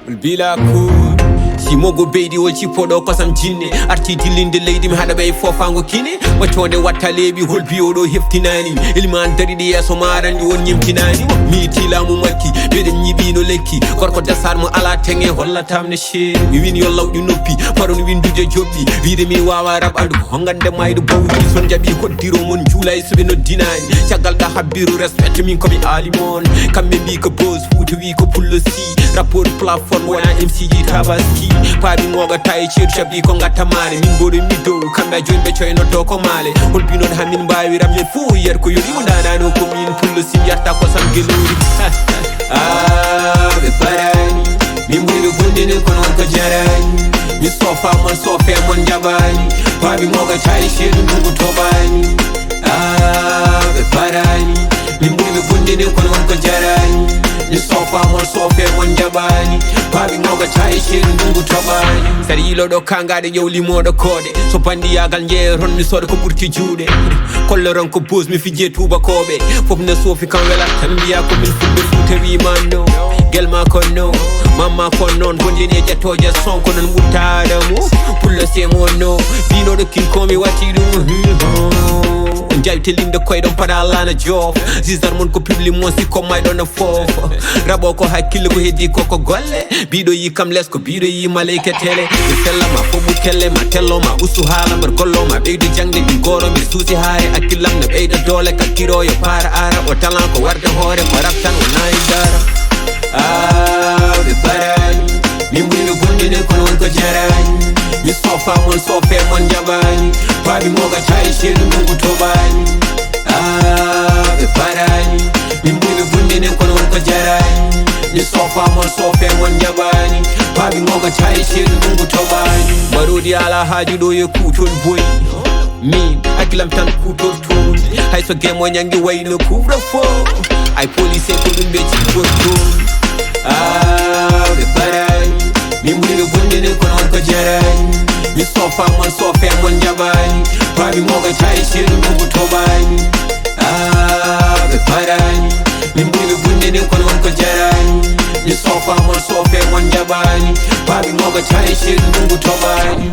Bila cool si mogo beydi wol cipoɗo kosam jinne arti dillinde leydi mi haɗa ɓey fofango kine wacconde watta leeɓi hol biyoɗo heftinani ilman dariɗi yesso marandi won ñemtinani mi tilamu makki ɓeɗen ñiɓino lekki gorko desar mo ala teŋe hollatamne sheeri mi win yo lawƴu noppi paron winduje joɓɓi wiide mi wawa rab andu ko hongande maydo bawɗi son jaaɓi koddiro mon juula e soɓe noddinani caggal ɗa habbiru respecte min komi alimon kamɓe mbi ko bose fouta wi ko pullo si rapport plateforme wona mc ji tabaski paabi ngoga tawi ceedu caɓi ko gatta maare min boɗo mi dow kamɓe joni ɓe coynotto ko maale holbinoɗo hamin mbawi ramyen fo yiyata ko yorimo danano ko min pullo sim yarta kosam gelori ɓe parani min ɓuri ɓe gondini kono wonko jarani mi sofa mon sofe mon jaɓani paabi ngoga tawi ceedu ndungu toɓani ɓe parani min ɓuri ɓe gondini kono wonko jarani mi sofa mon sofe mon jaɓani paabi ngoga tawi ceedu ndungu toɓani saɗa yiloɗo kangaɗe ƴewlimoɗo kooɗe so bandiyagal jeeyaton mi soda ko ɓurti juuɗe kolloron ko bos mi fijje tubakoɓe fof ne soofi kam welat tan mbiya komin fulɓe fuuta wimanno guelma kon no mamma kon noon gondini e ƴettoje son ko non ɓuttaɗamo pullo semonno binoɗo kinkomi watti ɗum jawi telinde koyɗon paɗa lana joof gisar mon ko public mon sikko mayɗon no foof rabo ko hakkille ko heddi koko golle biɗo yi kam less ko biɗo yi maleyka télé mi sellama fo ɓuttelle ma telloma ustu haala mbar golloma ɓeydo jangde ɗi goro mbiɗa suusi haare hakkillam ne ɓeyda doole kakkiroyo para ara o talan ko warde hoore ko raftan o nayi dara ɓe parani min ɓuri ɓe gondine kono wonko jarani mi sofa mon sofe mon jaɓani paabi ngoga tawi ceedu ndungu toɓani ɓe parani min ɓuri ɓe gondine kono wonko jarani mi sofa mon sofe mon jaɓani paabi ngoga tawi ceedu ndungu toɓani mbaɗodi ala haaju ɗo yo kutol boyi min hakkilam tan kutol toon hayso guemo ñangi wayno couvre feu ay police ko ɗum ɓe cikkottoon ɓe parani min ɓuri ɓe gondine kono wonko jarani mi sofa mon sofe mon jaɓani paabi ngoga tawi ceedu ndungu toɓani ɓe parani min ɓuri ɓe gondine kono wonko jarani mi sofa mon sofe mon jaɓani paabi ngoga tawi ceedu ndungu toɓani